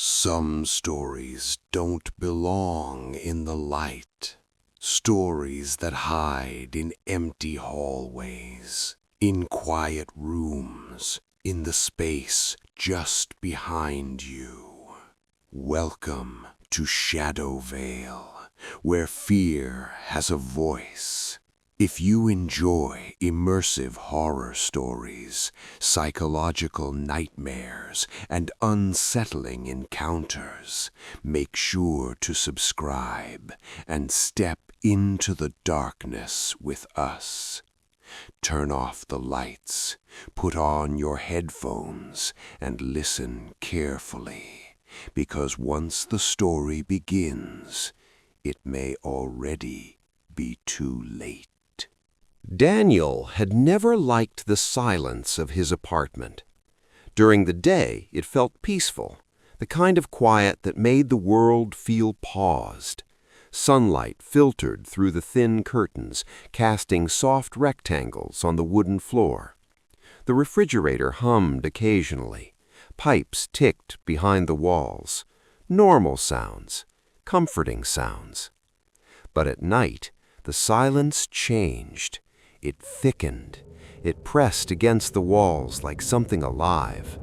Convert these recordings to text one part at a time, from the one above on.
Some stories don't belong in the light. Stories that hide in empty hallways, in quiet rooms, in the space just behind you. Welcome to Shadowvale, where fear has a voice. If you enjoy immersive horror stories, psychological nightmares, and unsettling encounters, make sure to subscribe and step into the darkness with us. Turn off the lights, put on your headphones, and listen carefully, because once the story begins, it may already be too late. Daniel had never liked the silence of his apartment. During the day, it felt peaceful, the kind of quiet that made the world feel paused. Sunlight filtered through the thin curtains, casting soft rectangles on the wooden floor. The refrigerator hummed occasionally. Pipes ticked behind the walls. Normal sounds, comforting sounds. But at night, the silence changed. It thickened. It pressed against the walls like something alive.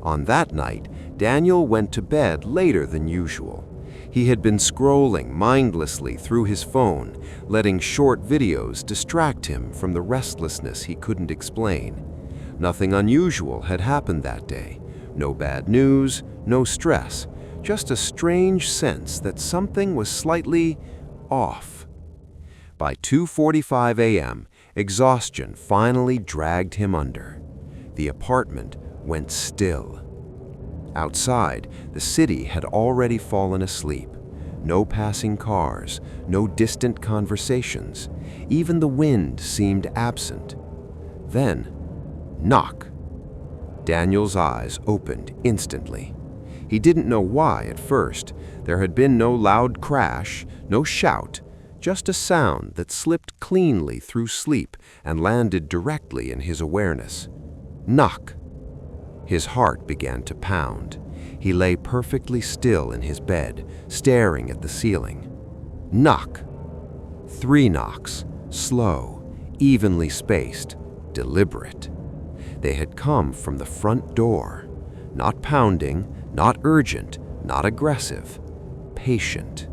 On that night, Daniel went to bed later than usual. He had been scrolling mindlessly through his phone, letting short videos distract him from the restlessness he couldn't explain. Nothing unusual had happened that day. No bad news, no stress, just a strange sense that something was slightly off. By 2:45 a.m., exhaustion finally dragged him under. The apartment went still. Outside, the city had already fallen asleep. No passing cars, no distant conversations. Even the wind seemed absent. Then, knock. Daniel's eyes opened instantly. He didn't know why at first. There had been no loud crash, no shout, just a sound that slipped cleanly through sleep and landed directly in his awareness. Knock. His heart began to pound. He lay perfectly still in his bed, staring at the ceiling. Knock. 3 knocks, slow, evenly spaced, deliberate. They had come from the front door. Not pounding, not urgent, not aggressive. Patient.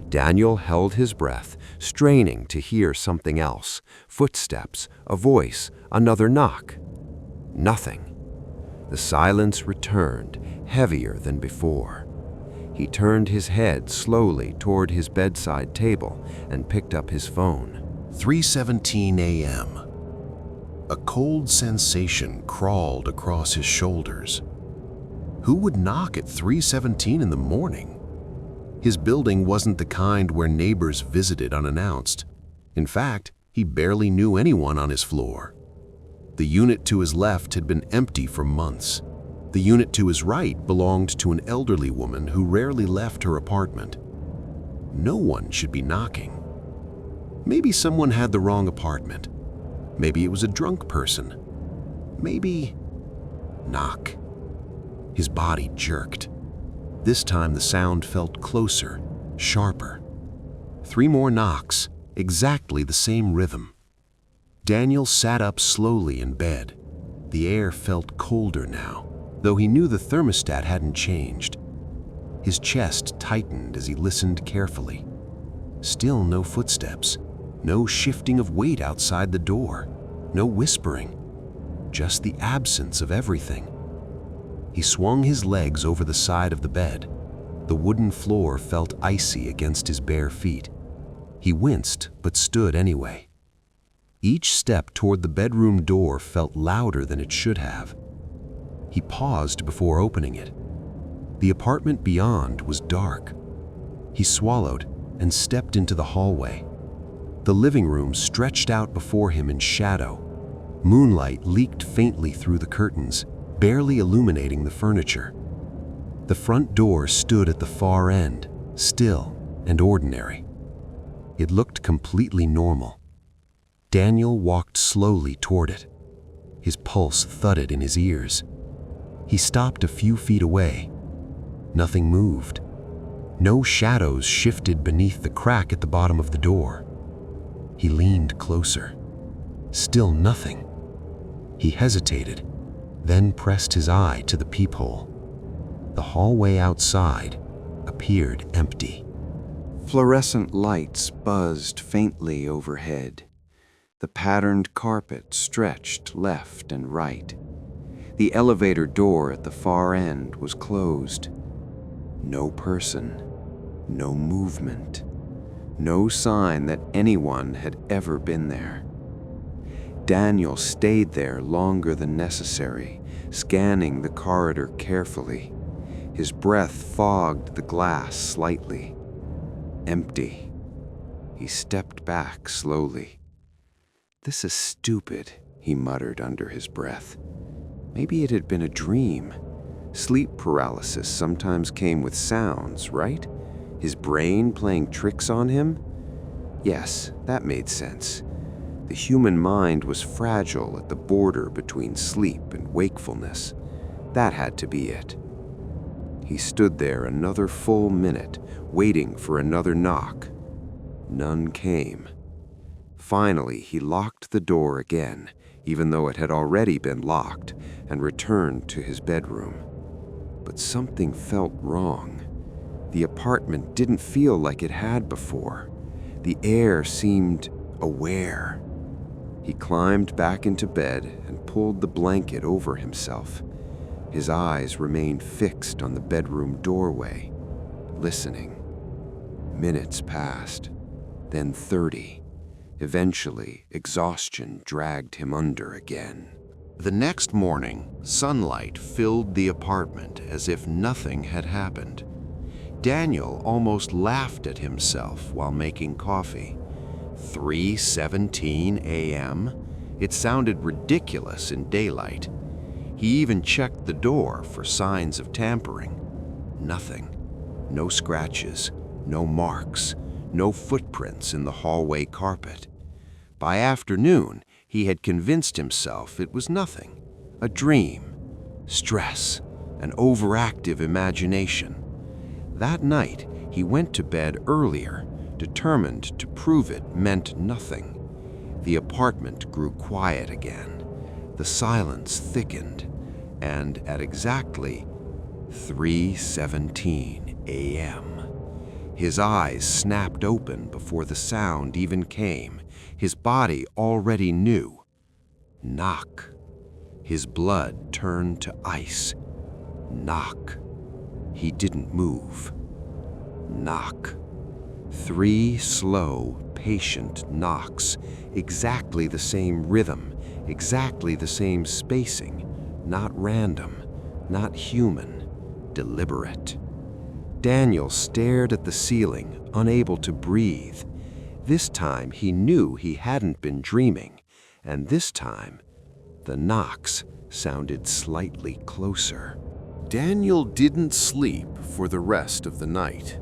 Daniel held his breath, straining to hear something else. Footsteps, a voice, another knock. Nothing. The silence returned, heavier than before. He turned his head slowly toward his bedside table and picked up his phone. 3:17 a.m. A cold sensation crawled across his shoulders. Who would knock at 3:17 in the morning? His building wasn't the kind where neighbors visited unannounced. In fact, he barely knew anyone on his floor. The unit to his left had been empty for months. The unit to his right belonged to an elderly woman who rarely left her apartment. No one should be knocking. Maybe someone had the wrong apartment. Maybe it was a drunk person. Maybe... Knock. His body jerked. This time the sound felt closer, sharper. 3 more knocks, exactly the same rhythm. Daniel sat up slowly in bed. The air felt colder now, though he knew the thermostat hadn't changed. His chest tightened as he listened carefully. Still no footsteps, no shifting of weight outside the door, no whispering, just the absence of everything. He swung his legs over the side of the bed. The wooden floor felt icy against his bare feet. He winced, but stood anyway. Each step toward the bedroom door felt louder than it should have. He paused before opening it. The apartment beyond was dark. He swallowed and stepped into the hallway. The living room stretched out before him in shadow. Moonlight leaked faintly through the curtains, barely illuminating the furniture. The front door stood at the far end, still and ordinary. It looked completely normal. Daniel walked slowly toward it. His pulse thudded in his ears. He stopped a few feet away. Nothing moved. No shadows shifted beneath the crack at the bottom of the door. He leaned closer. Still nothing. He hesitated, then pressed his eye to the peephole. The hallway outside appeared empty. Fluorescent lights buzzed faintly overhead. The patterned carpet stretched left and right. The elevator door at the far end was closed. No person, no movement, no sign that anyone had ever been there. Daniel stayed there longer than necessary, scanning the corridor carefully. His breath fogged the glass slightly. Empty. He stepped back slowly. "This is stupid," he muttered under his breath. Maybe it had been a dream. Sleep paralysis sometimes came with sounds, right? His brain playing tricks on him? Yes, that made sense. The human mind was fragile at the border between sleep and wakefulness. That had to be it. He stood there another full minute, waiting for another knock. None came. Finally, he locked the door again, even though it had already been locked, and returned to his bedroom. But something felt wrong. The apartment didn't feel like it had before. The air seemed aware. He climbed back into bed and pulled the blanket over himself. His eyes remained fixed on the bedroom doorway, listening. Minutes passed, then 30. Eventually, exhaustion dragged him under again. The next morning, sunlight filled the apartment as if nothing had happened. Daniel almost laughed at himself while making coffee. 3:17 a.m.? It sounded ridiculous in daylight. He even checked the door for signs of tampering. Nothing. No scratches, no marks, no footprints in the hallway carpet. By afternoon, he had convinced himself it was nothing. A dream, stress, an overactive imagination. That night, he went to bed earlier, determined to prove it meant nothing. The apartment grew quiet again. The silence thickened, and at exactly 3:17 a.m., his eyes snapped open before the sound even came. His body already knew. Knock. His blood turned to ice. Knock. He didn't move. Knock. 3 slow, patient knocks, exactly the same rhythm, exactly the same spacing, not random, not human, deliberate. Daniel stared at the ceiling, unable to breathe. This time he knew he hadn't been dreaming, and this time the knocks sounded slightly closer. Daniel didn't sleep for the rest of the night.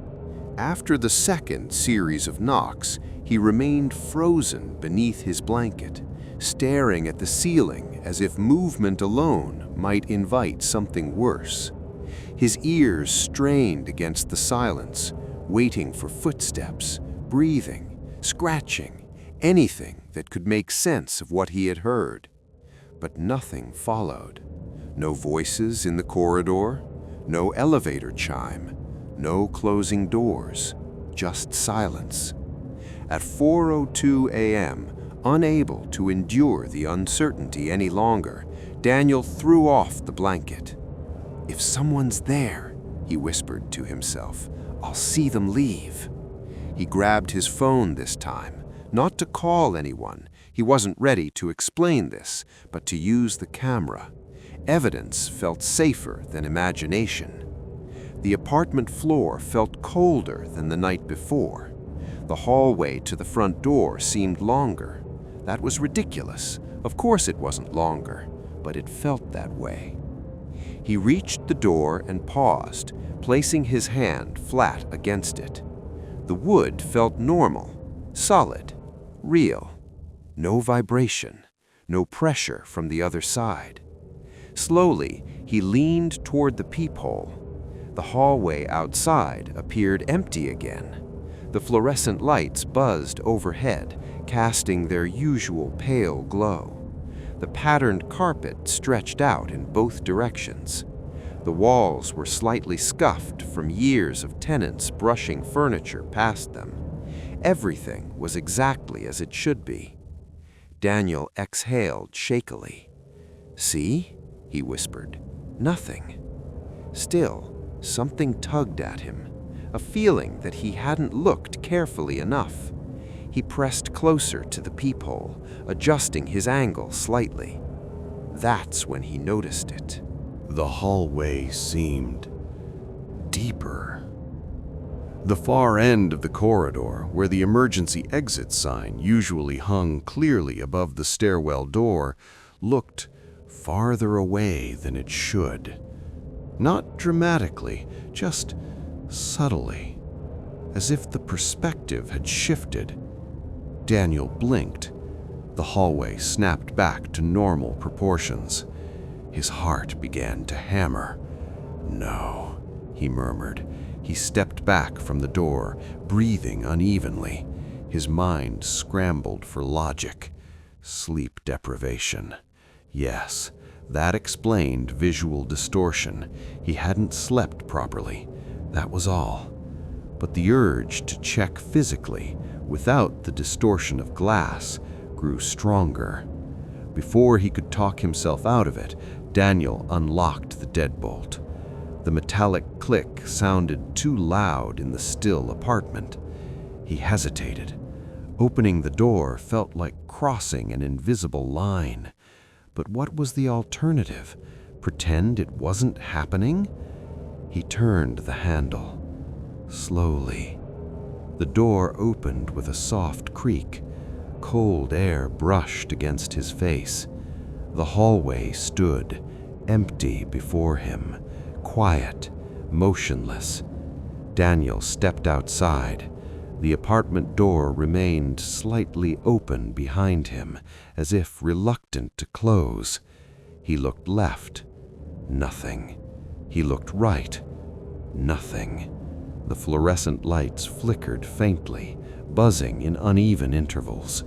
After the second series of knocks, he remained frozen beneath his blanket, staring at the ceiling as if movement alone might invite something worse. His ears strained against the silence, waiting for footsteps, breathing, scratching, anything that could make sense of what he had heard. But nothing followed. No voices in the corridor, no elevator chime, no closing doors, just silence. At 4:02 a.m., unable to endure the uncertainty any longer, Daniel threw off the blanket. "If someone's there," he whispered to himself, "I'll see them leave." He grabbed his phone this time, not to call anyone. He wasn't ready to explain this, but to use the camera. Evidence felt safer than imagination. The apartment floor felt colder than the night before. The hallway to the front door seemed longer. That was ridiculous. Of course it wasn't longer, but it felt that way. He reached the door and paused, placing his hand flat against it. The wood felt normal, solid, real. No vibration, no pressure from the other side. Slowly, he leaned toward the peephole. The hallway outside appeared empty again. The fluorescent lights buzzed overhead, casting their usual pale glow. The patterned carpet stretched out in both directions. The walls were slightly scuffed from years of tenants brushing furniture past them. Everything was exactly as it should be. Daniel exhaled shakily. "See?" he whispered. "Nothing." Still, something tugged at him, a feeling that he hadn't looked carefully enough. He pressed closer to the peephole, adjusting his angle slightly. That's when he noticed it. The hallway seemed deeper. The far end of the corridor, where the emergency exit sign usually hung clearly above the stairwell door, looked farther away than it should. Not dramatically, just subtly, as if the perspective had shifted. Daniel blinked. The hallway snapped back to normal proportions. His heart began to hammer. "No," he murmured. He stepped back from the door, breathing unevenly. His mind scrambled for logic. Sleep deprivation. Yes, that explained visual distortion. He hadn't slept properly. That was all. But the urge to check physically, without the distortion of glass, grew stronger. Before he could talk himself out of it, Daniel unlocked the deadbolt. The metallic click sounded too loud in the still apartment. He hesitated. Opening the door felt like crossing an invisible line. But what was the alternative? Pretend it wasn't happening? He turned the handle. Slowly. The door opened with a soft creak. Cold air brushed against his face. The hallway stood, empty before him, quiet, motionless. Daniel stepped outside. The apartment door remained slightly open behind him, as if reluctant to close. He looked left. Nothing. He looked right. Nothing. The fluorescent lights flickered faintly, buzzing in uneven intervals.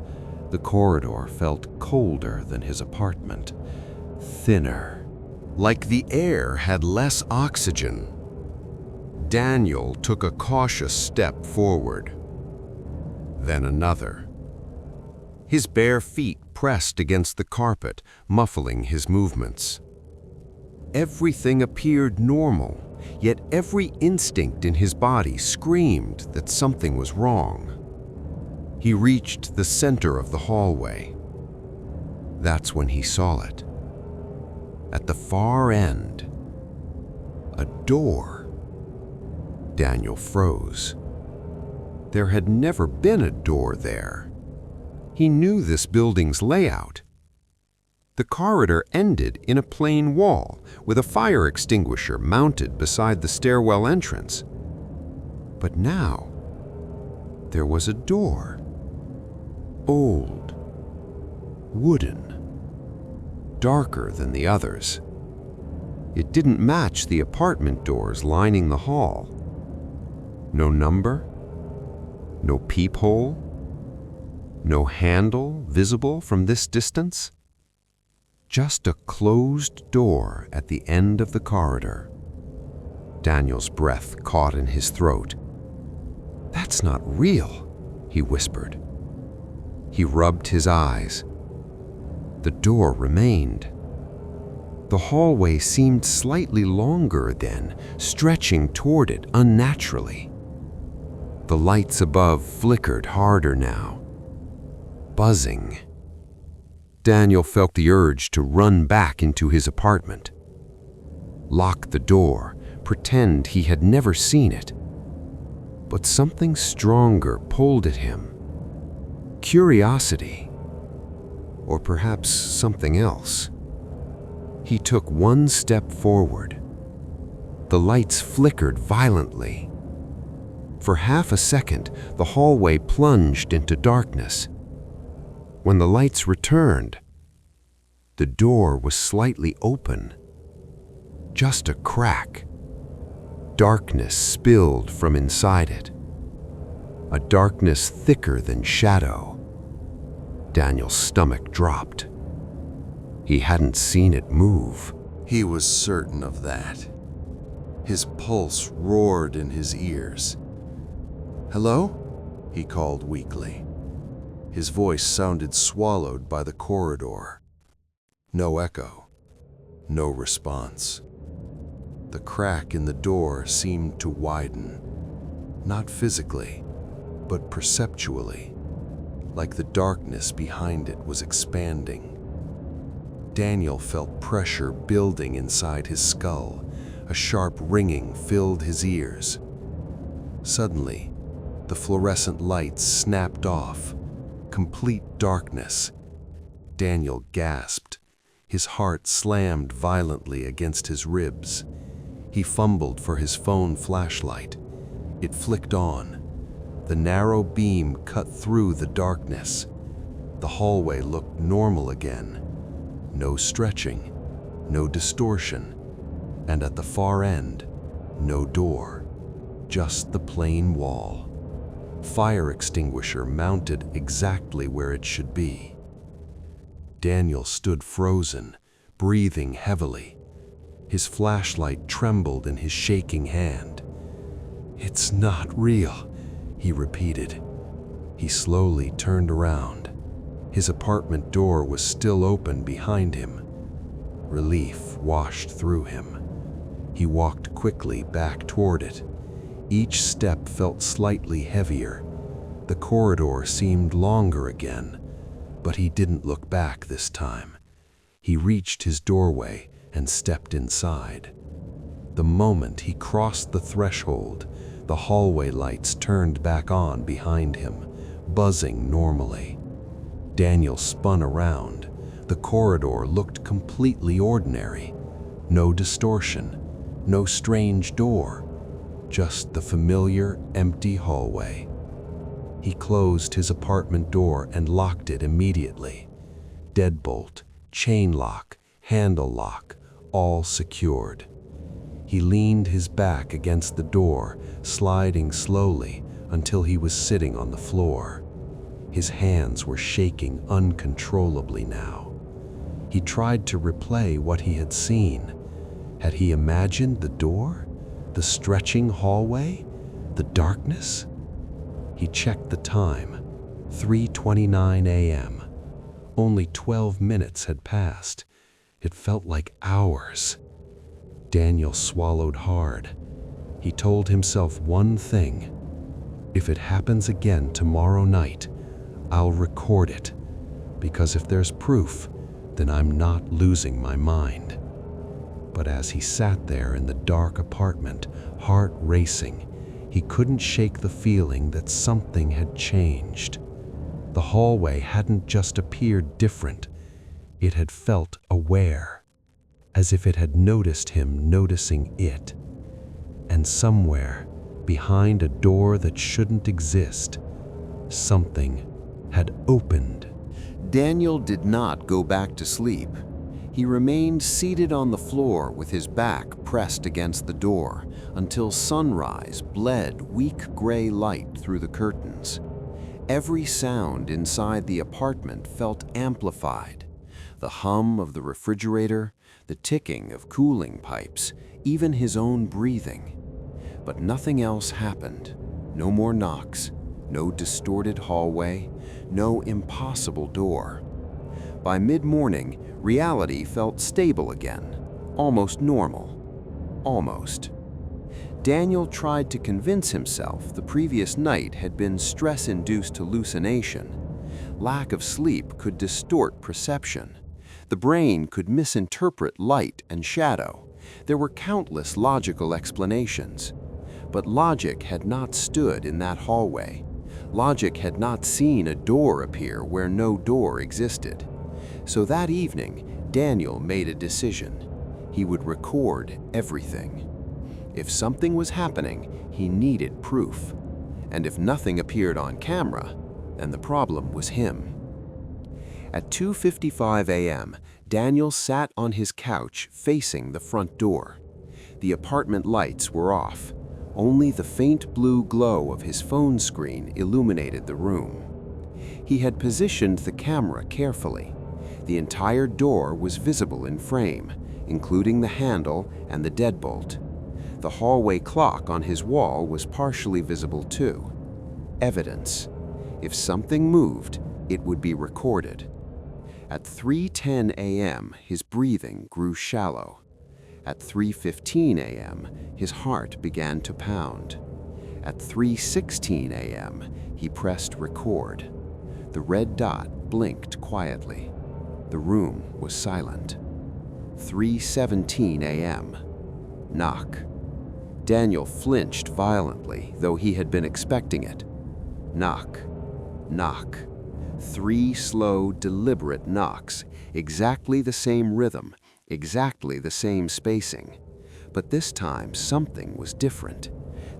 The corridor felt colder than his apartment, thinner, like the air had less oxygen. Daniel took a cautious step forward, then another. His bare feet pressed against the carpet, muffling his movements. Everything appeared normal, yet every instinct in his body screamed that something was wrong. He reached the center of the hallway. That's when he saw it. At the far end, a door. Daniel froze. There had never been a door there. He knew this building's layout. The corridor ended in a plain wall with a fire extinguisher mounted beside the stairwell entrance. But now, there was a door. Old, wooden, darker than the others. It didn't match the apartment doors lining the hall. No number, no peephole, no handle visible from this distance. Just a closed door at the end of the corridor. Daniel's breath caught in his throat. "That's not real," he whispered. He rubbed his eyes. The door remained. The hallway seemed slightly longer then, stretching toward it unnaturally. The lights above flickered harder now, buzzing. Daniel felt the urge to run back into his apartment. Lock the door, pretend he had never seen it. But something stronger pulled at him. Curiosity, or perhaps something else. He took one step forward. The lights flickered violently. For half a second, the hallway plunged into darkness. When the lights returned, the door was slightly open. Just a crack. darkness spilled from inside it. A darkness thicker than shadow. Daniel's stomach dropped. He hadn't seen it move. He was certain of that. His pulse roared in his ears. "Hello?" he called weakly. His voice sounded swallowed by the corridor. No echo. No response. The crack in the door seemed to widen, not physically, but perceptually, like the darkness behind it was expanding. Daniel felt pressure building inside his skull. A sharp ringing filled his ears. Suddenly, the fluorescent lights snapped off. Complete darkness. Daniel gasped. His heart slammed violently against his ribs. He fumbled for his phone flashlight. It flicked on. The narrow beam cut through the darkness. The hallway looked normal again. No stretching, no distortion, and at the far end, no door, just the plain wall. Fire extinguisher mounted exactly where it should be. Daniel stood frozen, breathing heavily. His flashlight trembled in his shaking hand. "It's not real," he repeated. He slowly turned around. His apartment door was still open behind him. Relief washed through him. He walked quickly back toward it. Each step felt slightly heavier. The corridor seemed longer again, but he didn't look back this time. He reached his doorway and stepped inside. The moment he crossed the threshold, the hallway lights turned back on behind him, buzzing normally. Daniel spun around. The corridor looked completely ordinary. No distortion, no strange door, just the familiar, empty hallway. He closed his apartment door and locked it immediately. Deadbolt, chain lock, handle lock, all secured. He leaned his back against the door, sliding slowly until he was sitting on the floor. His hands were shaking uncontrollably now. He tried to replay what he had seen. Had he imagined the door? The stretching hallway? The darkness? He checked the time. 3:29 a.m. Only 12 minutes had passed. It felt like hours. Daniel swallowed hard. He told himself one thing. If it happens again tomorrow night, I'll record it. Because if there's proof, then I'm not losing my mind. But as he sat there in the dark apartment, heart racing, he couldn't shake the feeling that something had changed. The hallway hadn't just appeared different. It had felt aware, as if it had noticed him noticing it. And somewhere, behind a door that shouldn't exist, something had opened. Daniel did not go back to sleep. He remained seated on the floor with his back pressed against the door until sunrise bled weak gray light through the curtains. Every sound inside the apartment felt amplified. The hum of the refrigerator, the ticking of cooling pipes, even his own breathing. But nothing else happened. No more knocks, no distorted hallway, no impossible door. By mid-morning, reality felt stable again, almost normal. Almost. Daniel tried to convince himself the previous night had been stress-induced hallucination. Lack of sleep could distort perception. The brain could misinterpret light and shadow. There were countless logical explanations. But logic had not stood in that hallway. Logic had not seen a door appear where no door existed. So that evening, Daniel made a decision. He would record everything. If something was happening, he needed proof. And if nothing appeared on camera, then the problem was him. At 2:55 a.m., Daniel sat on his couch facing the front door. The apartment lights were off. Only the faint blue glow of his phone screen illuminated the room. He had positioned the camera carefully. The entire door was visible in frame, including the handle and the deadbolt. The hallway clock on his wall was partially visible too. Evidence. If something moved, it would be recorded. At 3:10 a.m., his breathing grew shallow. At 3:15 a.m., his heart began to pound. At 3:16 a.m., he pressed record. The red dot blinked quietly. The room was silent. 3:17 a.m. Knock. Daniel flinched violently, though he had been expecting it. Knock. Knock. 3 slow, deliberate knocks, exactly the same rhythm, exactly the same spacing. But this time, something was different.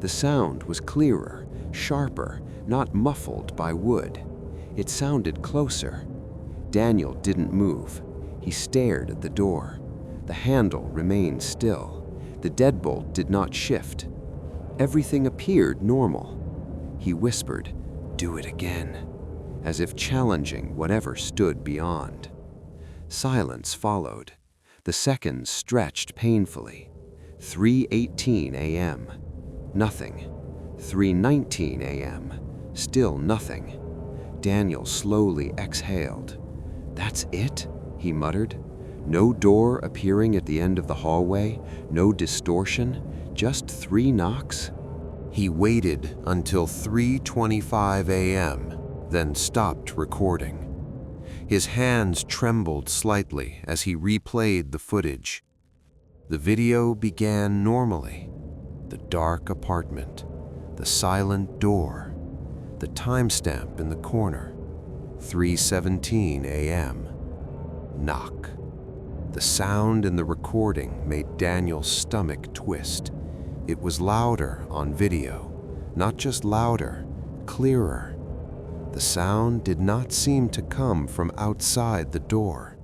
The sound was clearer, sharper, not muffled by wood. It sounded closer. Daniel didn't move. He stared at the door. The handle remained still. The deadbolt did not shift. Everything appeared normal. He whispered, "Do it again," as if challenging whatever stood beyond. Silence followed. The seconds stretched painfully. 3:18 a.m. Nothing. 3:19 a.m. Still nothing. Daniel slowly exhaled. "That's it?" he muttered. No door appearing at the end of the hallway, no distortion, just 3 knocks. He waited until 3:25 a.m., then stopped recording. His hands trembled slightly as he replayed the footage. The video began normally. The dark apartment, the silent door, the timestamp in the corner, 3:17 a.m. Knock. The sound in the recording made Daniel's stomach twist. It was louder on video, not just louder, clearer. The sound did not seem to come from outside the door.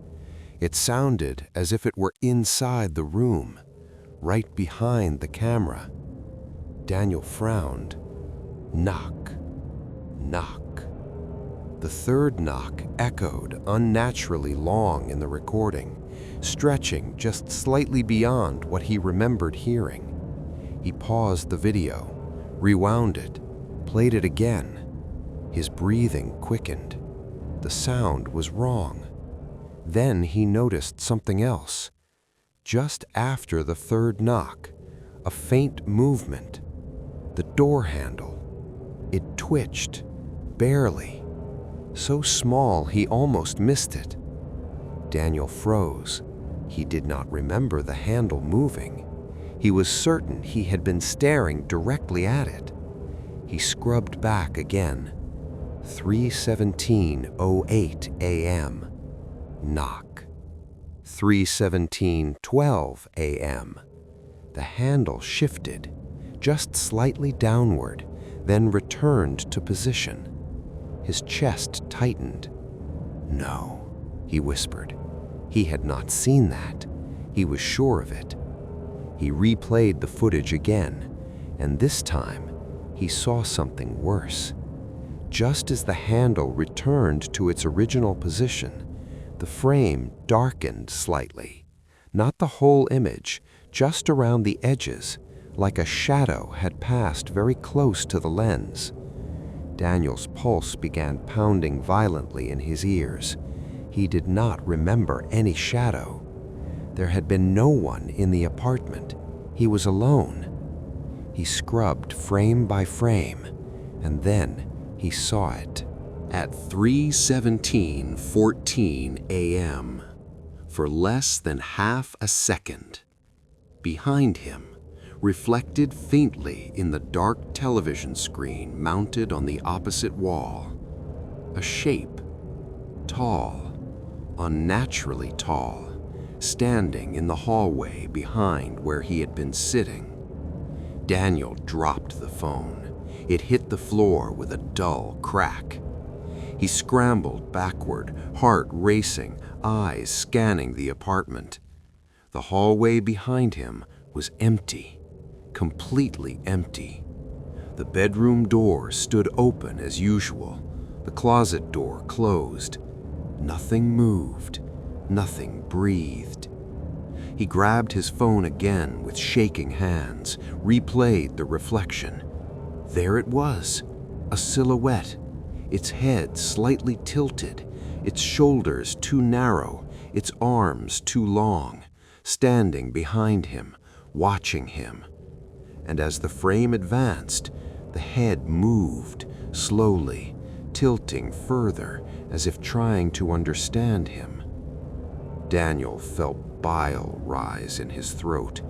It sounded as if it were inside the room, right behind the camera. Daniel frowned. Knock. Knock. The third knock echoed unnaturally long in the recording, stretching just slightly beyond what he remembered hearing. He paused the video, rewound it, played it again. His breathing quickened. The sound was wrong. Then he noticed something else. Just after the third knock, a faint movement. The door handle. It twitched, barely. So small he almost missed it. Daniel froze. He did not remember the handle moving. He was certain he had been staring directly at it. He scrubbed back again. 3:17:08 a.m. Knock. 3:17:12 a.m. The handle shifted, just slightly downward, then returned to position. His chest tightened. "No," he whispered. He had not seen that. He was sure of it. He replayed the footage again, and this time he saw something worse. Just as the handle returned to its original position, the frame darkened slightly. Not the whole image, just around the edges, like a shadow had passed very close to the lens. Daniel's pulse began pounding violently in his ears. He did not remember any shadow. There had been no one in the apartment. He was alone. He scrubbed frame by frame, and then he saw it. At 3:17:14 a.m., for less than half a second, behind him, reflected faintly in the dark television screen mounted on the opposite wall, a shape, tall, unnaturally tall, standing in the hallway behind where he had been sitting. Daniel dropped the phone. It hit the floor with a dull crack. He scrambled backward, heart racing, eyes scanning the apartment. The hallway behind him was empty, completely empty. The bedroom door stood open as usual, the closet door closed. Nothing moved, nothing breathed. He grabbed his phone again with shaking hands, replayed the reflection. There it was, a silhouette, its head slightly tilted, its shoulders too narrow, its arms too long, standing behind him, watching him. And as the frame advanced, the head moved slowly, tilting further as if trying to understand him. Daniel felt bile rise in his throat.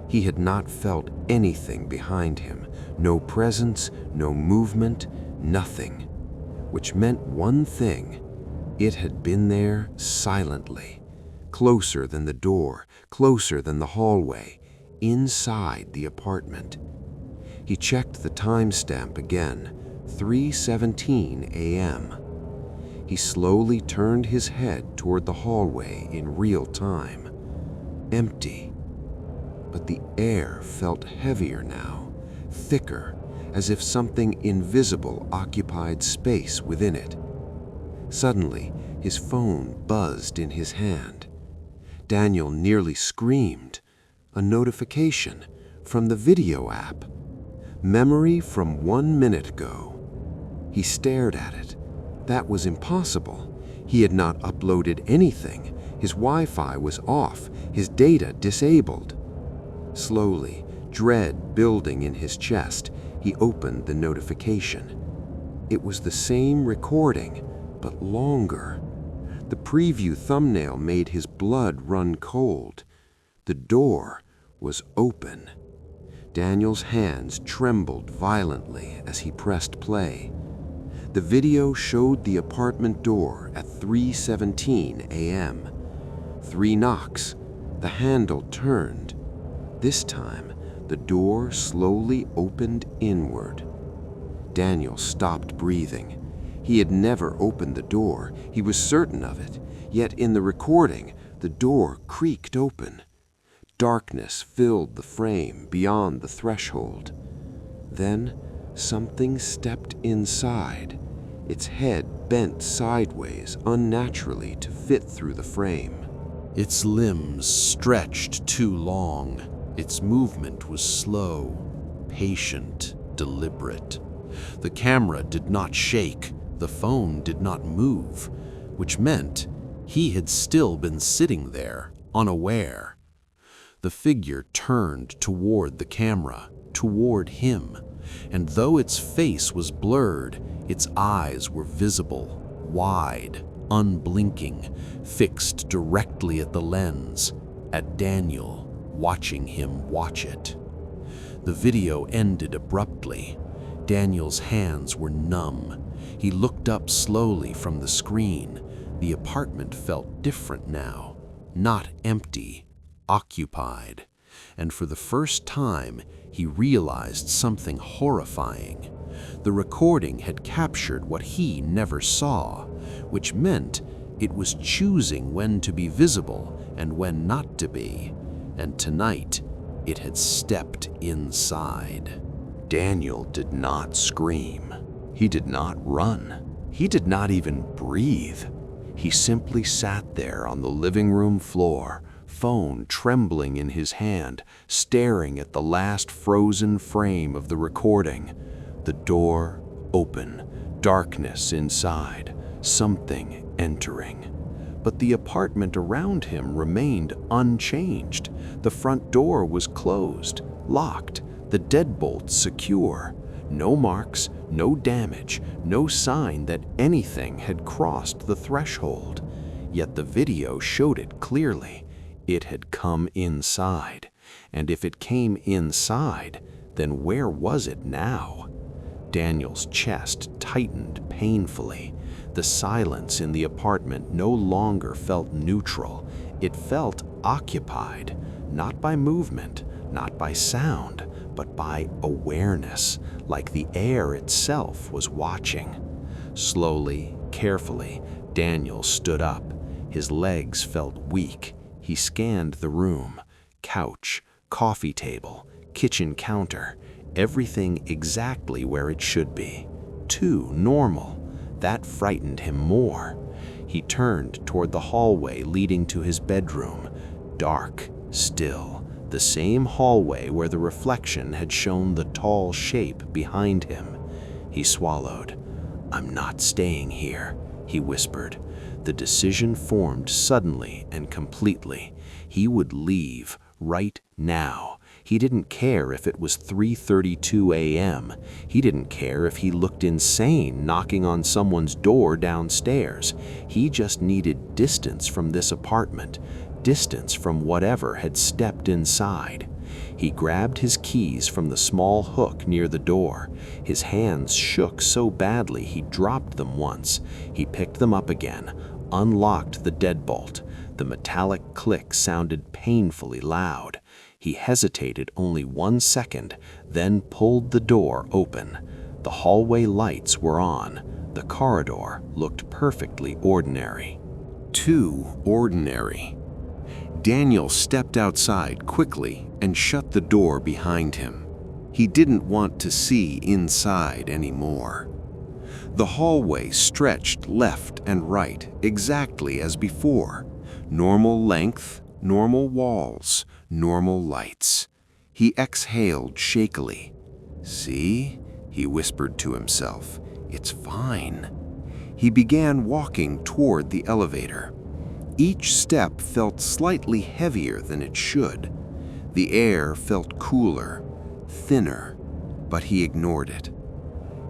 He had not felt anything behind him, no presence, no movement, nothing, which meant one thing. It had been there silently, closer than the door, closer than the hallway, inside the apartment. He checked the timestamp again, 3:17 a.m. He slowly turned his head toward the hallway in real time. Empty. But the air felt heavier now, thicker, as if something invisible occupied space within it. Suddenly, his phone buzzed in his hand. Daniel nearly screamed. A notification from the video app. Memory from 1 minute ago. He stared at it. That was impossible. He had not uploaded anything. His Wi-Fi was off, his data disabled. Slowly, dread building in his chest, he opened the notification. It was the same recording, but longer. The preview thumbnail made his blood run cold. The door was open. Daniel's hands trembled violently as he pressed play. The video showed the apartment door at 3:17 a.m. 3 knocks. The handle turned. This time, the door slowly opened inward. Daniel stopped breathing. He had never opened the door. He was certain of it. Yet in the recording, the door creaked open. Darkness filled the frame beyond the threshold. Then something stepped inside. Its head bent sideways unnaturally to fit through the frame. Its limbs stretched too long. Its movement was slow, patient, deliberate. The camera did not shake. The phone did not move, which meant he had still been sitting there, unaware. The figure turned toward the camera, toward him, and though its face was blurred, its eyes were visible, wide, unblinking, fixed directly at the lens, at Daniel, watching him watch it. The video ended abruptly. Daniel's hands were numb. He looked up slowly from the screen. The apartment felt different now, not empty, occupied. And for the first time, he realized something horrifying. The recording had captured what he never saw, which meant it was choosing when to be visible and when not to be. And tonight, it had stepped inside. Daniel did not scream. He did not run. He did not even breathe. He simply sat there on the living room floor, phone trembling in his hand, staring at the last frozen frame of the recording. The door open, darkness inside, something entering. But the apartment around him remained unchanged. The front door was closed, locked, the deadbolt secure. No marks, no damage, no sign that anything had crossed the threshold. Yet the video showed it clearly. It had come inside. And if it came inside, then where was it now? Daniel's chest tightened painfully. The silence in the apartment no longer felt neutral. It felt occupied, not by movement, not by sound, but by awareness, like the air itself was watching. Slowly, carefully, Daniel stood up. His legs felt weak. He scanned the room. Couch, coffee table, kitchen counter, everything exactly where it should be. Too normal. That frightened him more. He turned toward the hallway leading to his bedroom. Dark, still, the same hallway where the reflection had shown the tall shape behind him. He swallowed. "I'm not staying here," he whispered. The decision formed suddenly and completely. He would leave right now. He didn't care if it was 3:32 a.m. He didn't care if he looked insane knocking on someone's door downstairs. He just needed distance from this apartment, distance from whatever had stepped inside. He grabbed his keys from the small hook near the door. His hands shook so badly he dropped them once. He picked them up again, unlocked the deadbolt. The metallic click sounded painfully loud. He hesitated only 1 second, then pulled the door open. The hallway lights were on. The corridor looked perfectly ordinary. Too ordinary. Daniel stepped outside quickly and shut the door behind him. He didn't want to see inside anymore. The hallway stretched left and right exactly as before. Normal length, normal walls, normal lights. He exhaled shakily. "See?" he whispered to himself. "It's fine." He began walking toward the elevator. Each step felt slightly heavier than it should. The air felt cooler, thinner, but he ignored it.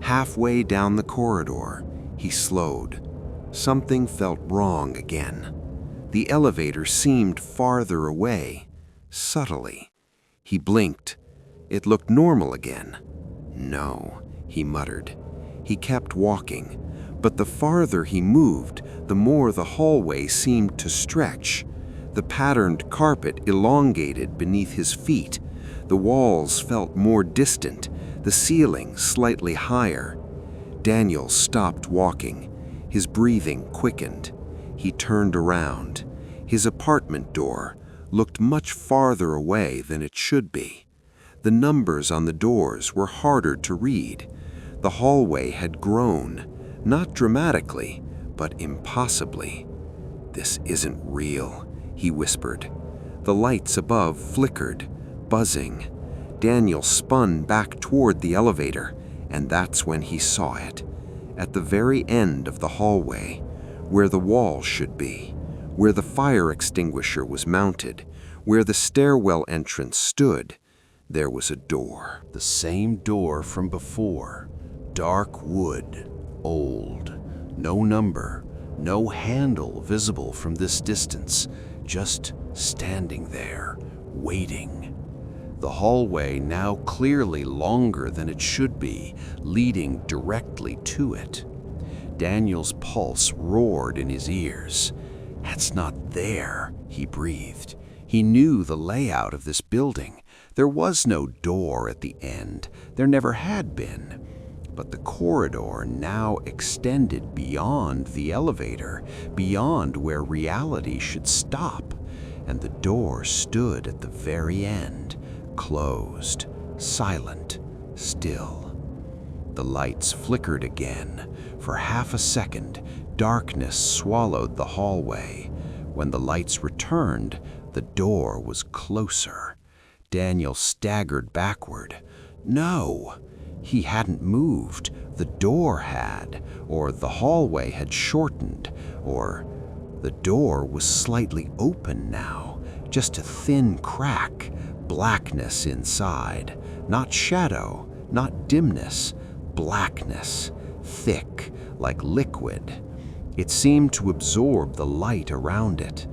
Halfway down the corridor, he slowed. Something felt wrong again. The elevator seemed farther away, subtly. He blinked. It looked normal again. "No," he muttered. He kept walking, but the farther he moved, the more the hallway seemed to stretch. The patterned carpet elongated beneath his feet. The walls felt more distant, the ceiling slightly higher. Daniel stopped walking. His breathing quickened. He turned around. His apartment door looked much farther away than it should be. The numbers on the doors were harder to read. The hallway had grown, not dramatically, but impossibly. "This isn't real," he whispered. The lights above flickered, buzzing. Daniel spun back toward the elevator, and that's when he saw it. At the very end of the hallway, where the wall should be, where the fire extinguisher was mounted, where the stairwell entrance stood, there was a door. The same door from before. Dark wood, old, no number, no handle visible from this distance, just standing there, waiting. The hallway now clearly longer than it should be, leading directly to it. Daniel's pulse roared in his ears. "That's not there," he breathed. He knew the layout of this building. There was no door at the end. There never had been. But the corridor now extended beyond the elevator, beyond where reality should stop, and the door stood at the very end, closed, silent, still. The lights flickered again. For half a second, darkness swallowed the hallway. When the lights returned, the door was closer. Daniel staggered backward. No! He hadn't moved. The door had, or the hallway had shortened, or the door was slightly open now, just a thin crack, blackness inside. Not shadow, not dimness, blackness, thick, like liquid. It seemed to absorb the light around it.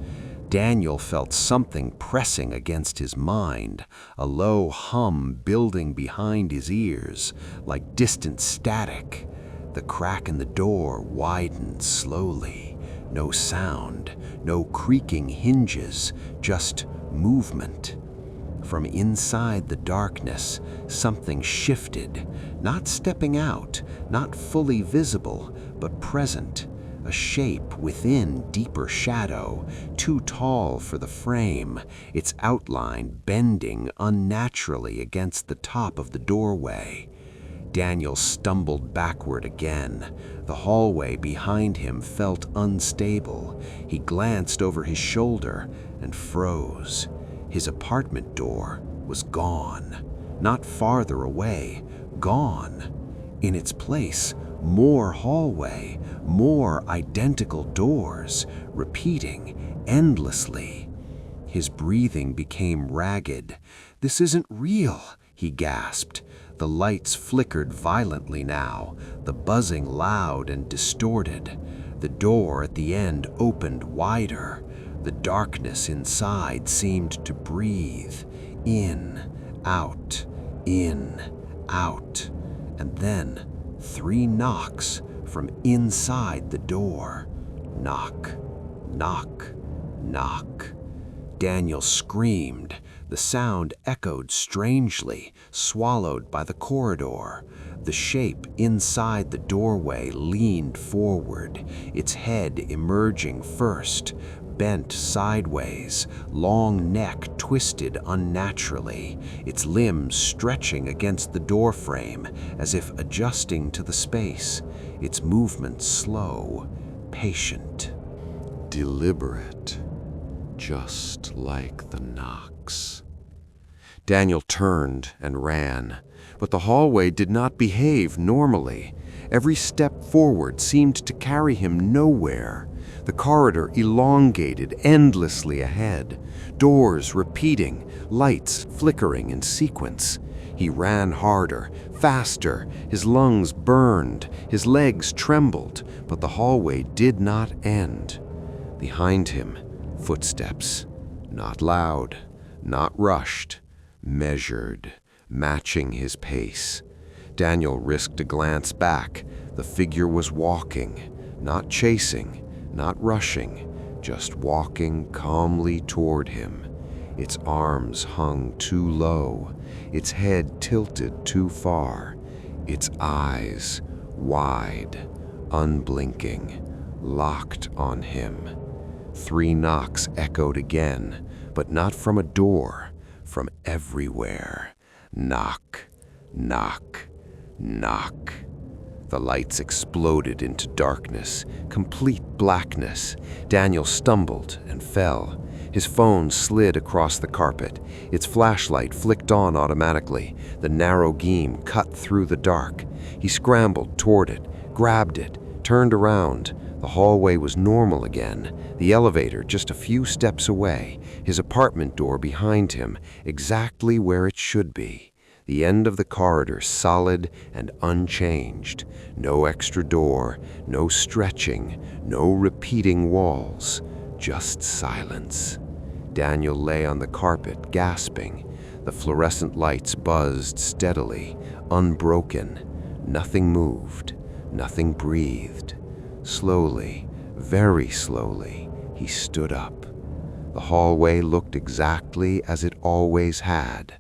Daniel felt something pressing against his mind, a low hum building behind his ears, like distant static. The crack in the door widened slowly. No sound, no creaking hinges, just movement. From inside the darkness, something shifted, not stepping out, not fully visible, but present. a shape within deeper shadow, too tall for the frame, its outline bending unnaturally against the top of the doorway. Daniel stumbled backward again. The hallway behind him felt unstable. He glanced over his shoulder and froze. His apartment door was gone. Not farther away, gone. In its place, more hallway, more identical doors, repeating endlessly. His breathing became ragged. "This isn't real," he gasped. The lights flickered violently now, the buzzing loud and distorted. The door at the end opened wider. The darkness inside seemed to breathe. In, out, and then 3 knocks from inside the door. Knock, knock, knock. Daniel screamed. The sound echoed strangely, swallowed by the corridor. The shape inside the doorway leaned forward, its head emerging first, bent sideways, long neck twisted unnaturally, its limbs stretching against the doorframe as if adjusting to the space, its movements slow, patient, Deliberate, just like the knocks. Daniel turned and ran, but the hallway did not behave normally. Every step forward seemed to carry him nowhere. The corridor elongated endlessly ahead, doors repeating, lights flickering in sequence. He ran harder, faster, his lungs burned, his legs trembled, but the hallway did not end. Behind him, footsteps, not loud, not rushed, measured, matching his pace. Daniel risked a glance back. The figure was walking, not chasing, not rushing, just walking calmly toward him. Its arms hung too low, its head tilted too far, its eyes wide, unblinking, locked on him. 3 knocks echoed again, but not from a door, from everywhere. Knock, knock, knock. The lights exploded into darkness, complete blackness. Daniel stumbled and fell. His phone slid across the carpet. Its flashlight flicked on automatically. The narrow beam cut through the dark. He scrambled toward it, grabbed it, turned around. The hallway was normal again. The elevator just a few steps away. His apartment door behind him, exactly where it should be. The end of the corridor solid and unchanged. No extra door, no stretching, no repeating walls, just silence. Daniel lay on the carpet, gasping. The fluorescent lights buzzed steadily, unbroken. Nothing moved, nothing breathed. Slowly, very slowly, he stood up. The hallway looked exactly as it always had.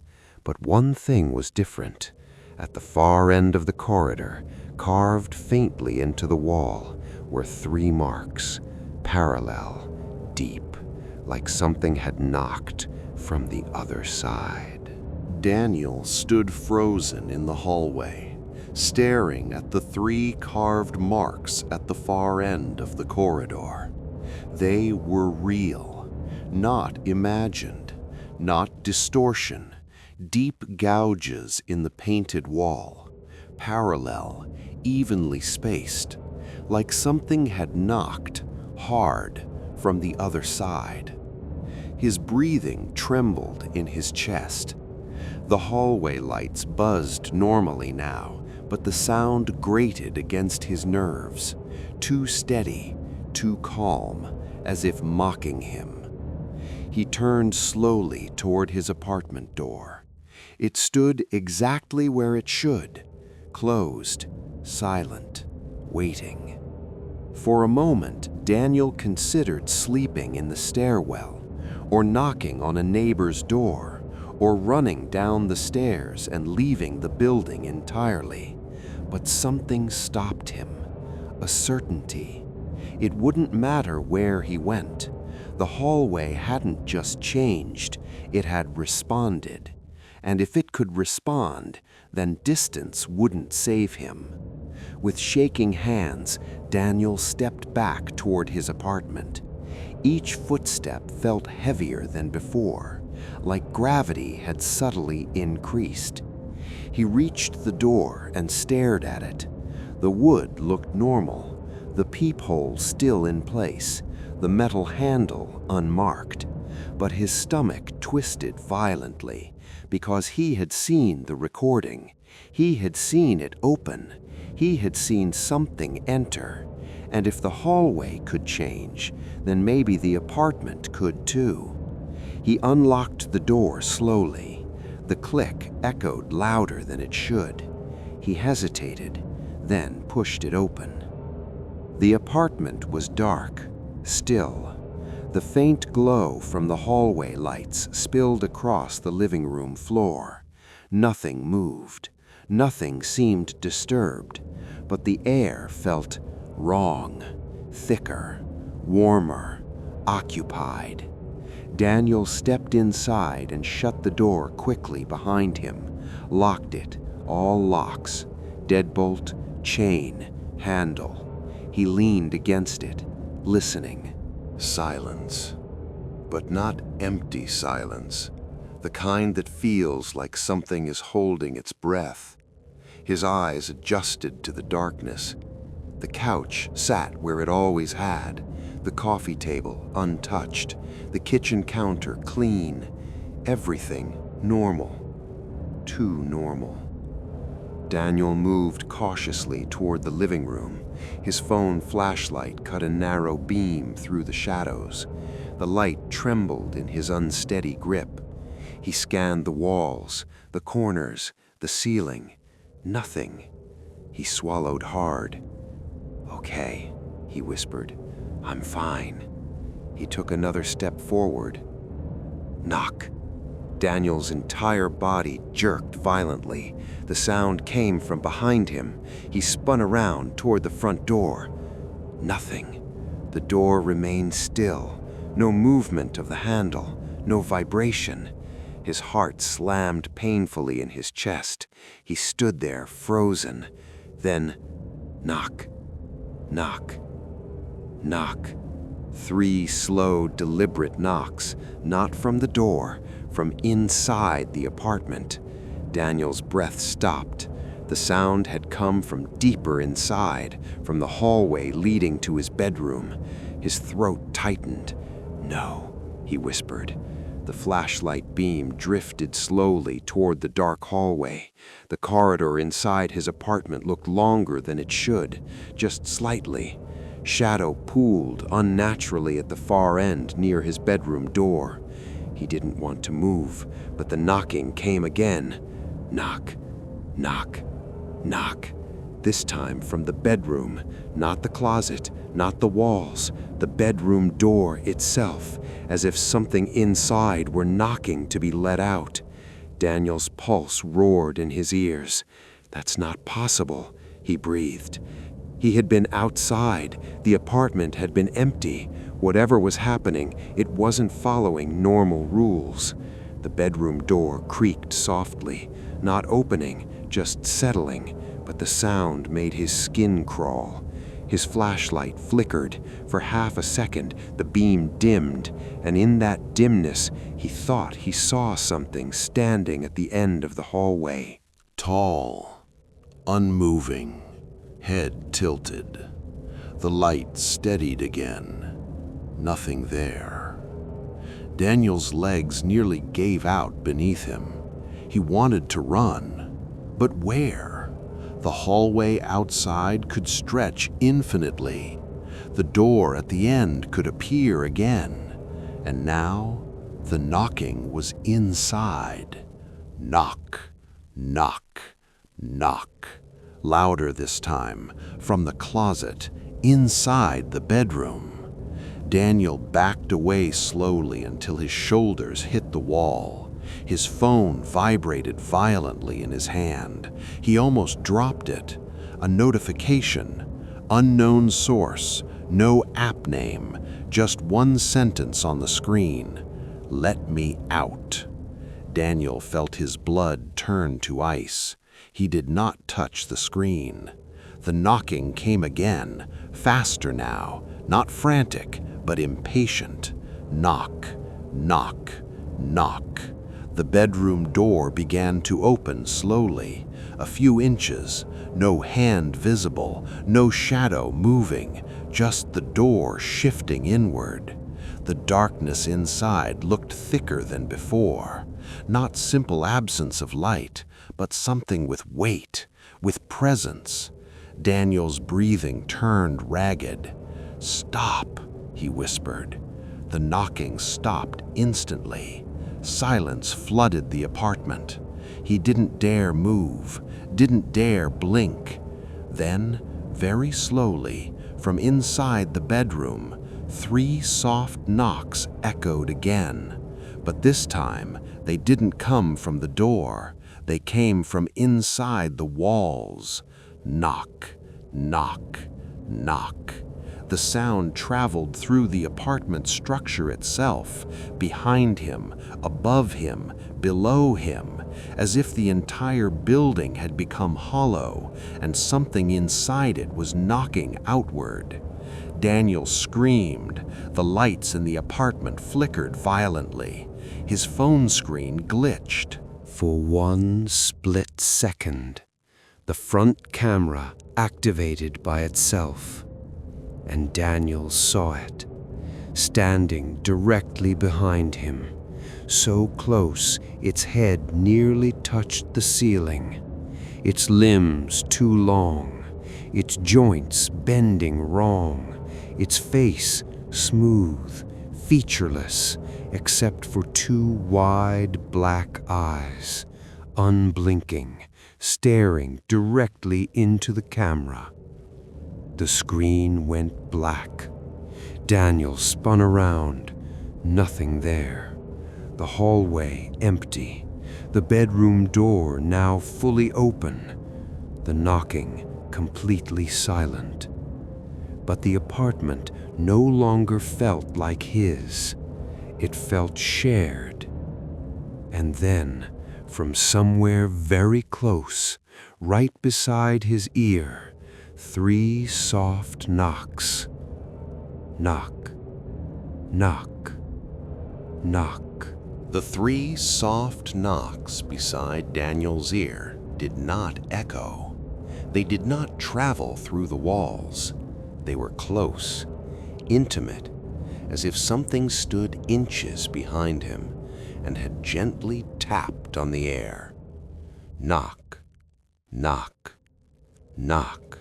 But one thing was different. At the far end of the corridor, carved faintly into the wall, were 3 marks, parallel, deep, like something had knocked from the other side. Daniel stood frozen in the hallway, staring at the 3 carved marks at the far end of the corridor. They were real, not imagined, not distortion. Deep gouges in the painted wall, parallel, evenly spaced, like something had knocked hard from the other side. His breathing trembled in his chest. The hallway lights buzzed normally now, but the sound grated against his nerves, too steady, too calm, as if mocking him. He turned slowly toward his apartment door. It stood exactly where it should, closed, silent, waiting. For a moment, Daniel considered sleeping in the stairwell, or knocking on a neighbor's door, or running down the stairs and leaving the building entirely. But something stopped him, a certainty. It wouldn't matter where he went. The hallway hadn't just changed, it had responded. And if it could respond, then distance wouldn't save him. With shaking hands, Daniel stepped back toward his apartment. Each footstep felt heavier than before, like gravity had subtly increased. He reached the door and stared at it. The wood looked normal, the peephole still in place, the metal handle unmarked. But his stomach twisted violently, because he had seen the recording. He had seen it open. He had seen something enter. And if the hallway could change, then maybe the apartment could too. He unlocked the door slowly. The click echoed louder than it should. He hesitated, then pushed it open. The apartment was dark, still. The faint glow from the hallway lights spilled across the living room floor. Nothing moved. Nothing seemed disturbed, but the air felt wrong, thicker, warmer, occupied. Daniel stepped inside and shut the door quickly behind him, locked it, all locks, deadbolt, chain, handle. He leaned against it, listening. Silence. But not empty silence. The kind that feels like something is holding its breath. His eyes adjusted to the darkness. The couch sat where it always had, the coffee table untouched, the kitchen counter clean, everything normal. Too normal. Daniel moved cautiously toward the living room. His phone flashlight cut a narrow beam through the shadows. The light trembled in his unsteady grip. He scanned the walls, the corners, the ceiling. Nothing. He swallowed hard. "Okay," he whispered. "I'm fine." He took another step forward. Knock. Daniel's entire body jerked violently. The sound came from behind him. He spun around toward the front door. Nothing. The door remained still. No movement of the handle, no vibration. His heart slammed painfully in his chest. He stood there, frozen. Then, knock, knock, knock. 3 slow, deliberate knocks, not from the door, from inside the apartment. Daniel's breath stopped. The sound had come from deeper inside, from the hallway leading to his bedroom. His throat tightened. "No," he whispered. The flashlight beam drifted slowly toward the dark hallway. The corridor inside his apartment looked longer than it should, just slightly. Shadow pooled unnaturally at the far end near his bedroom door. He didn't want to move, but the knocking came again. Knock, knock, knock. This time from the bedroom, not the closet, not the walls, the bedroom door itself, as if something inside were knocking to be let out. Daniel's pulse roared in his ears. "That's not possible," he breathed. He had been outside. The apartment had been empty. Whatever was happening, it wasn't following normal rules. The bedroom door creaked softly, not opening, just settling, but the sound made his skin crawl. His flashlight flickered. For half a second, the beam dimmed, and in that dimness, he thought he saw something standing at the end of the hallway. Tall, unmoving, head tilted. The light steadied again. Nothing there. Daniel's legs nearly gave out beneath him. He wanted to run, but where? The hallway outside could stretch infinitely. The door at the end could appear again. And now, the knocking was inside. Knock, knock, knock. Louder this time, from the closet, inside the bedroom. Daniel backed away slowly until his shoulders hit the wall. His phone vibrated violently in his hand. He almost dropped it. A notification. Unknown source. No app name, just one sentence on the screen. "Let me out." Daniel felt his blood turn to ice. He did not touch the screen. The knocking came again, faster now, not frantic, but impatient. Knock, knock, knock. The bedroom door began to open slowly, a few inches, no hand visible, no shadow moving, just the door shifting inward. The darkness inside looked thicker than before. Not simple absence of light, but something with weight, with presence. Daniel's breathing turned ragged. "Stop," he whispered. The knocking stopped instantly. Silence flooded the apartment. He didn't dare move, didn't dare blink. Then, very slowly, from inside the bedroom, 3 soft knocks echoed again. But this time, they didn't come from the door. They came from inside the walls. Knock, knock, knock. The sound traveled through the apartment structure itself, behind him, above him, below him, as if the entire building had become hollow and something inside it was knocking outward. Daniel screamed. The lights in the apartment flickered violently. His phone screen glitched. For one split second, the front camera activated by itself, and Daniel saw it, standing directly behind him, so close its head nearly touched the ceiling, its limbs too long, its joints bending wrong, its face smooth, featureless, except for 2 wide black eyes, unblinking, staring directly into the camera. The screen went black. Daniel spun around. Nothing there. The hallway empty. The bedroom door now fully open. The knocking completely silent. But the apartment no longer felt like his. It felt shared. And then, from somewhere very close, right beside his ear, 3 soft knocks. Knock, knock, knock. The 3 soft knocks beside Daniel's ear did not echo. They did not travel through the walls. They were close, intimate, as if something stood inches behind him and had gently tapped on the air. Knock, knock, knock.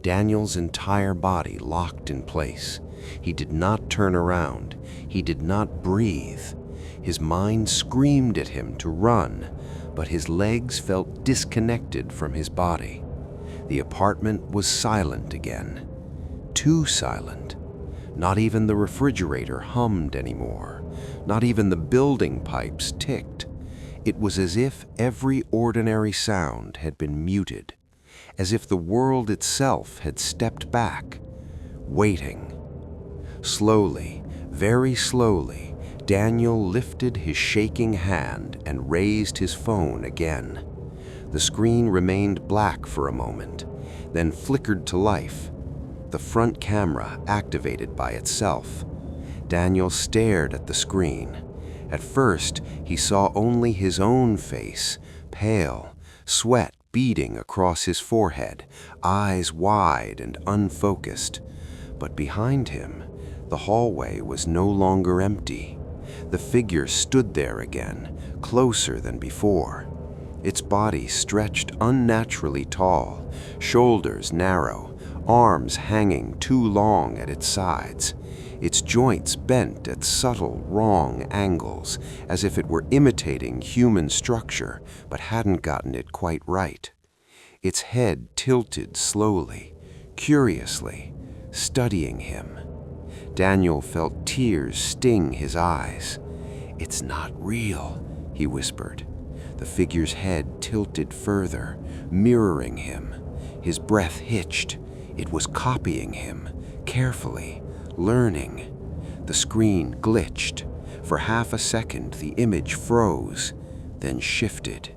Daniel's entire body locked in place. He did not turn around. He did not breathe. His mind screamed at him to run, but his legs felt disconnected from his body. The apartment was silent again. Too silent. Not even the refrigerator hummed anymore. Not even the building pipes ticked. It was as if every ordinary sound had been muted, as if the world itself had stepped back, waiting. Slowly, very slowly, Daniel lifted his shaking hand and raised his phone again. The screen remained black for a moment, then flickered to life. The front camera activated by itself. Daniel stared at the screen. At first, he saw only his own face, pale, sweat beading across his forehead, eyes wide and unfocused. But behind him, the hallway was no longer empty. The figure stood there again, closer than before. Its body stretched unnaturally tall, shoulders narrow, arms hanging too long at its sides. Its joints bent at subtle, wrong angles, as if it were imitating human structure, but hadn't gotten it quite right. Its head tilted slowly, curiously, studying him. Daniel felt tears sting his eyes. "It's not real," he whispered. The figure's head tilted further, mirroring him. His breath hitched. It was copying him, carefully, learning. The screen glitched. For half a second, the image froze, then shifted.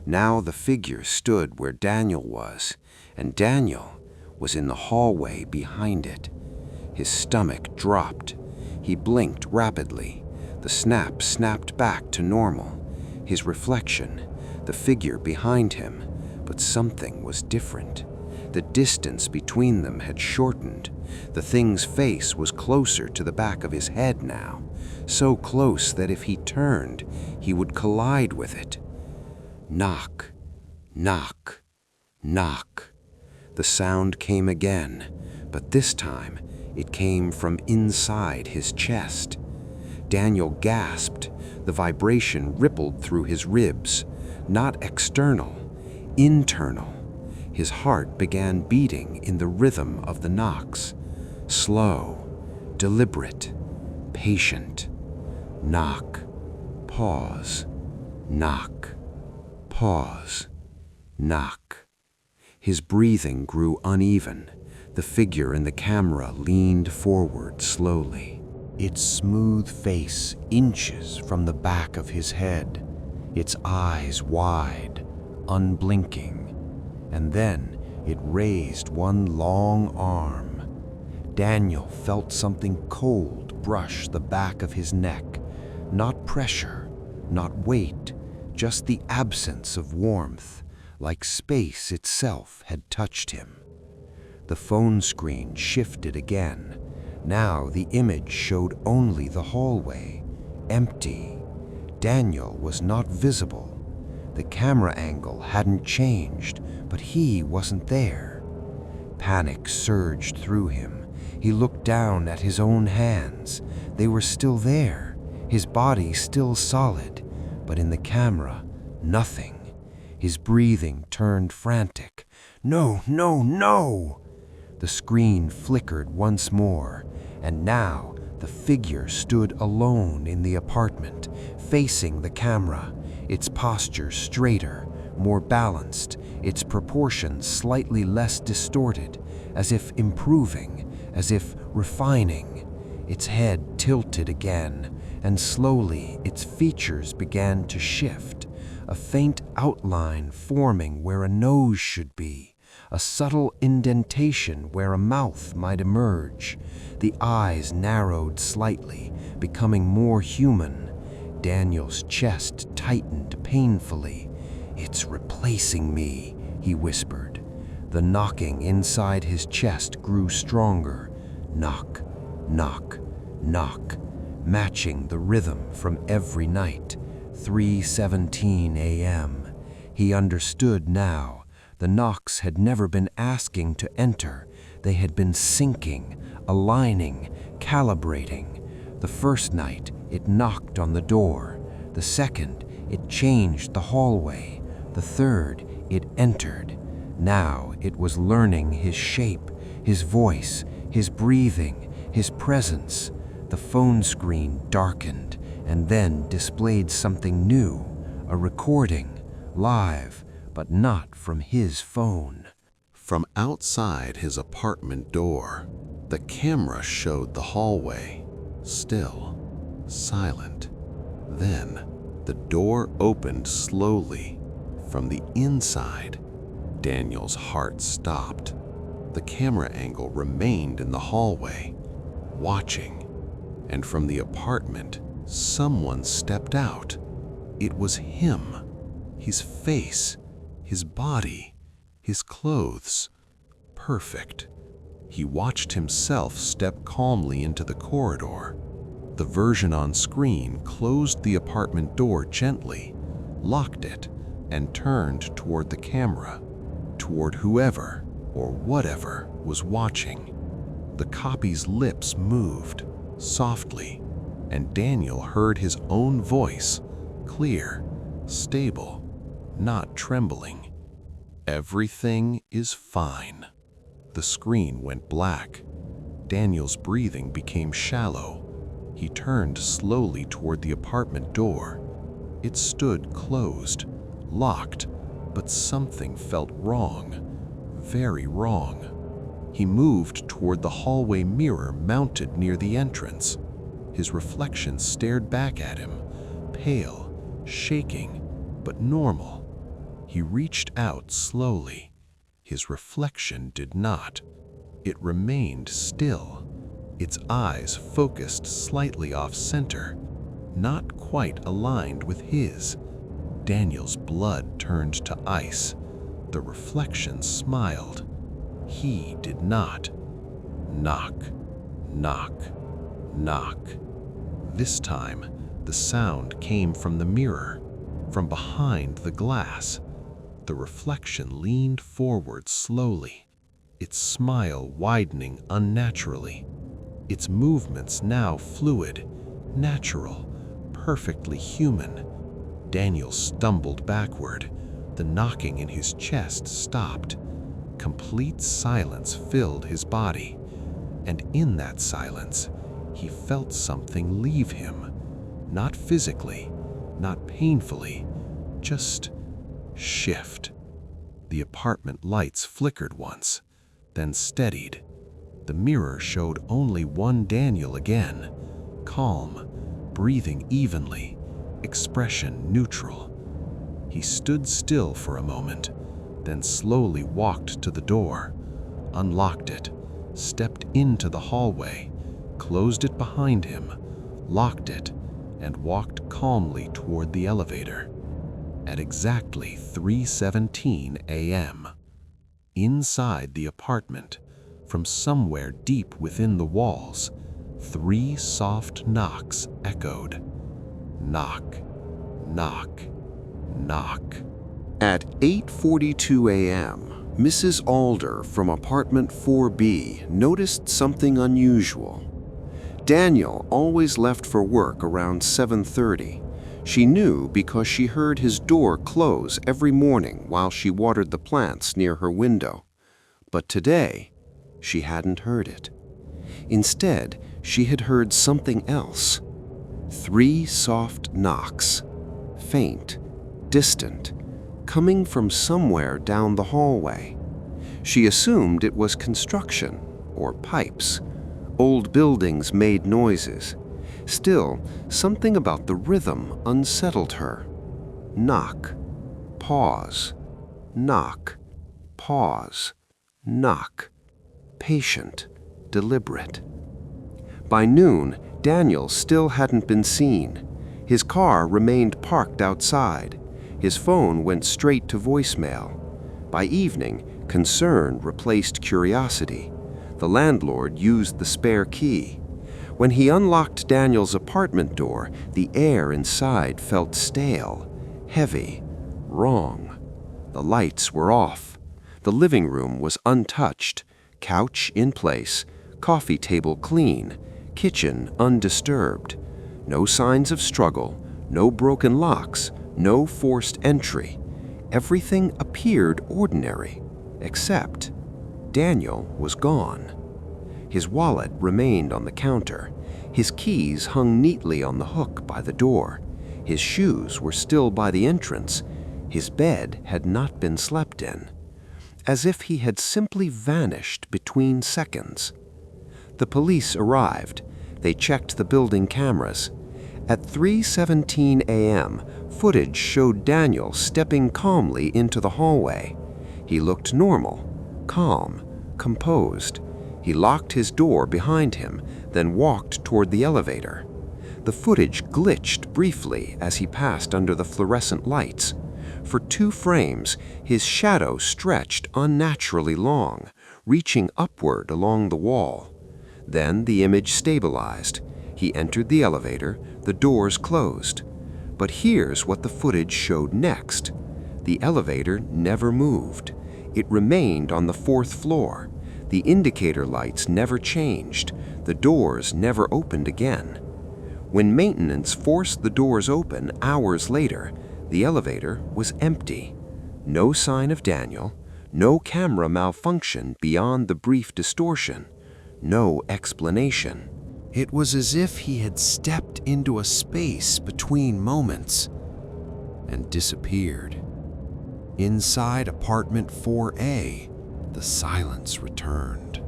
Now the figure stood where Daniel was, and Daniel was in the hallway behind it. His stomach dropped. He blinked rapidly. The snap snapped back to normal. His reflection, the figure behind him, but something was different. The distance between them had shortened. The thing's face was closer to the back of his head now, so close that if he turned, he would collide with it. Knock, knock, knock. The sound came again, but this time it came from inside his chest. Daniel gasped. The vibration rippled through his ribs, not external, internal. His heart began beating in the rhythm of the knocks, slow, deliberate, patient. Knock, pause, knock, pause, knock. His breathing grew uneven. The figure in the camera leaned forward slowly. Its smooth face inches from the back of his head, its eyes wide, unblinking. And then it raised one long arm. Daniel felt something cold brush the back of his neck. Not pressure, not weight, just the absence of warmth, like space itself had touched him. The phone screen shifted again. Now the image showed only the hallway, empty. Daniel was not visible. The camera angle hadn't changed, but he wasn't there. Panic surged through him. He looked down at his own hands. They were still there, his body still solid, but in the camera, nothing. His breathing turned frantic. No, no, no! The screen flickered once more, and now the figure stood alone in the apartment, facing the camera, its posture straighter, more balanced, its proportions slightly less distorted, as if improving, as if refining. Its head tilted again, and slowly its features began to shift, a faint outline forming where a nose should be, a subtle indentation where a mouth might emerge. The eyes narrowed slightly, becoming more human. Daniel's chest tightened painfully. "It's replacing me," he whispered. The knocking inside his chest grew stronger. Knock, knock, knock, matching the rhythm from every night. 3:17 a.m. He understood now. The knocks had never been asking to enter. They had been syncing, aligning, calibrating. The first night, it knocked on the door. The second, it changed the hallway. The third, it entered. Now it was learning his shape, his voice, his breathing, his presence. The phone screen darkened and then displayed something new, a recording, live, but not from his phone. From outside his apartment door, the camera showed the hallway, still, silent. Then, the door opened slowly. From the inside, Daniel's heart stopped. The camera angle remained in the hallway, watching. And from the apartment, someone stepped out. It was him. His face, his body, his clothes, perfect. He watched himself step calmly into the corridor. The version on screen closed the apartment door gently, locked it, and turned toward the camera, toward whoever or whatever was watching. The copy's lips moved, softly, and Daniel heard his own voice, clear, stable, not trembling. "Everything is fine." The screen went black. Daniel's breathing became shallow. He turned slowly toward the apartment door. It stood closed, locked, but something felt wrong, very wrong. He moved toward the hallway mirror mounted near the entrance. His reflection stared back at him, pale, shaking, but normal. He reached out slowly. His reflection did not. It remained still, its eyes focused slightly off-center, not quite aligned with his. Daniel's blood turned to ice. The reflection smiled. He did not. Knock, knock, knock. This time, the sound came from the mirror, from behind the glass. The reflection leaned forward slowly, its smile widening unnaturally, its movements now fluid, natural, perfectly human. Daniel stumbled backward. The knocking in his chest stopped. Complete silence filled his body, and in that silence, he felt something leave him. Not physically, not painfully, just shift. The apartment lights flickered once, then steadied. The mirror showed only one Daniel again, calm, breathing evenly, expression neutral. He stood still for a moment, then slowly walked to the door, unlocked it, stepped into the hallway, closed it behind him, locked it, and walked calmly toward the elevator. At exactly 3:17 a.m., inside the apartment, from somewhere deep within the walls, 3 soft knocks echoed. Knock, knock, knock. At 8:42 a.m., Mrs. Alder from apartment 4B noticed something unusual. Daniel always left for work around 7:30. She knew because she heard his door close every morning while she watered the plants near her window. But today, she hadn't heard it. Instead, she had heard something else. 3 soft knocks, faint, distant, coming from somewhere down the hallway. She assumed it was construction or pipes. Old buildings made noises. Still, something about the rhythm unsettled her. Knock, pause, knock, pause, knock. Patient, deliberate. By noon, Daniel still hadn't been seen. His car remained parked outside. His phone went straight to voicemail. By evening, concern replaced curiosity. The landlord used the spare key. When he unlocked Daniel's apartment door, the air inside felt stale, heavy, wrong. The lights were off. The living room was untouched, couch in place, coffee table clean, kitchen undisturbed. No signs of struggle, no broken locks, no forced entry. Everything appeared ordinary, except Daniel was gone. His wallet remained on the counter. His keys hung neatly on the hook by the door. His shoes were still by the entrance. His bed had not been slept in. As if he had simply vanished between seconds. The police arrived. They checked the building cameras. At 3:17 a.m., footage showed Daniel stepping calmly into the hallway. He looked normal, calm, composed. He locked his door behind him, then walked toward the elevator. The footage glitched briefly as he passed under the fluorescent lights. For 2 frames, his shadow stretched unnaturally long, reaching upward along the wall. Then the image stabilized. He entered the elevator, the doors closed. But here's what the footage showed next. The elevator never moved. It remained on the 4th floor. The indicator lights never changed. The doors never opened again. When maintenance forced the doors open hours later, the elevator was empty. No sign of Daniel, no camera malfunction beyond the brief distortion, no explanation. It was as if he had stepped into a space between moments and disappeared. Inside apartment 4A, the silence returned.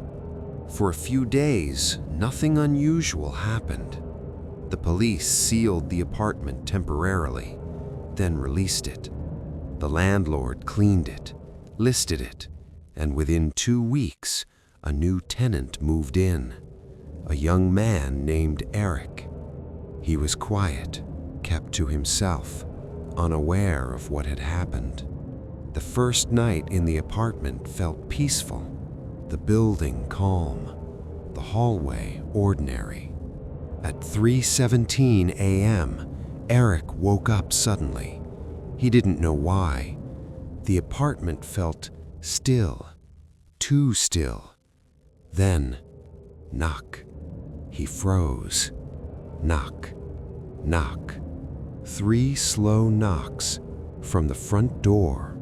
For a few days, nothing unusual happened. The police sealed the apartment temporarily, then released it. The landlord cleaned it, listed it, and within 2 weeks, a new tenant moved in, a young man named Eric. He was quiet, kept to himself, unaware of what had happened. The first night in the apartment felt peaceful, the building calm, the hallway ordinary. At 3:17 a.m., Eric woke up suddenly. He didn't know why. The apartment felt still, too still. Then, knock. He froze. Knock, knock. 3 slow knocks from the front door.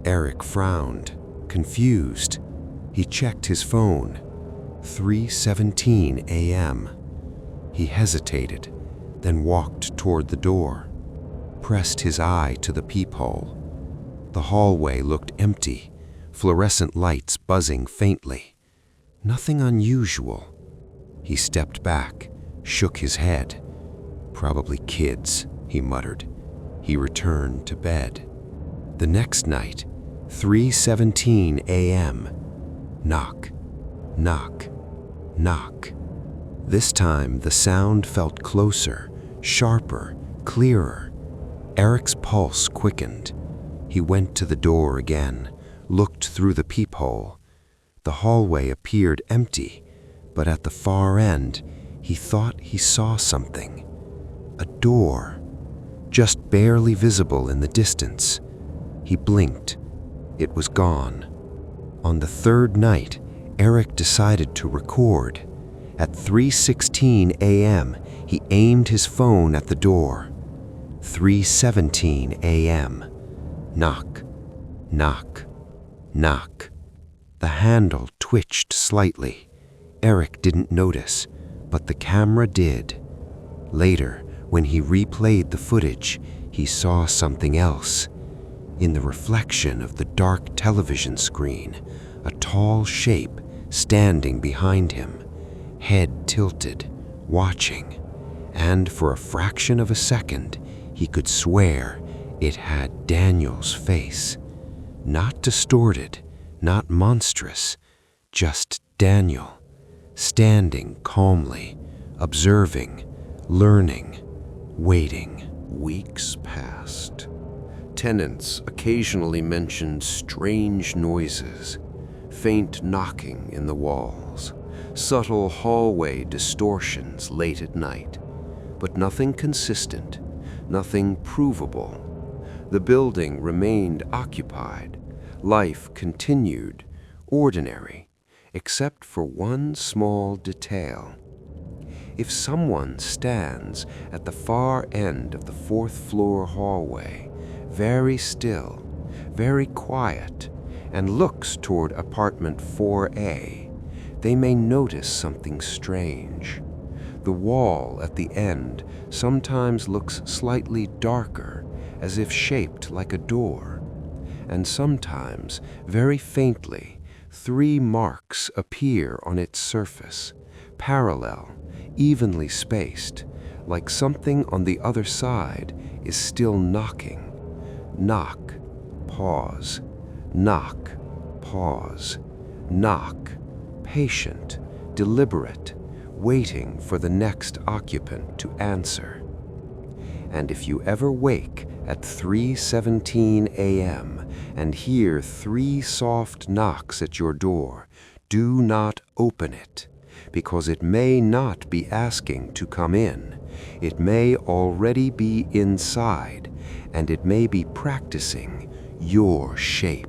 Eric frowned, confused. He checked his phone. 3:17 a.m. He hesitated, then walked toward the door, pressed his eye to the peephole. The hallway looked empty, fluorescent lights buzzing faintly. Nothing unusual. He stepped back, shook his head. Probably kids, he muttered. He returned to bed. The next night, 3:17 a.m. Knock, knock, knock. This time the sound felt closer, sharper, clearer. Eric's pulse quickened. He went to the door again, looked through the peephole. The hallway appeared empty, but at the far end, he thought he saw something. A door, just barely visible in the distance. He blinked. It was gone. On the third night, Eric decided to record. At 3:16 a.m., he aimed his phone at the door. 3:17 a.m. Knock, knock, knock. The handle twitched slightly. Eric didn't notice, but the camera did. Later, when he replayed the footage, he saw something else. In the reflection of the dark television screen, a tall shape standing behind him, head tilted, watching, and for a fraction of a second, he could swear it had Daniel's face. Not distorted, not monstrous, just Daniel, standing calmly, observing, learning, waiting. Weeks passed. Tenants occasionally mentioned strange noises, faint knocking in the walls, subtle hallway distortions late at night, but nothing consistent, nothing provable. The building remained occupied. Life continued, ordinary, except for one small detail. If someone stands at the far end of the 4th floor hallway, very still, very quiet, and looks toward apartment 4A, they may notice something strange. The wall at the end sometimes looks slightly darker, as if shaped like a door, and sometimes, very faintly, 3 marks appear on its surface, parallel, evenly spaced, like something on the other side is still knocking. Knock, pause, knock, pause, knock, patient, deliberate, waiting for the next occupant to answer. And if you ever wake at 3:17 a.m. and hear 3 soft knocks at your door, do not open it, because it may not be asking to come in. It may already be inside, and it may be practicing your shape.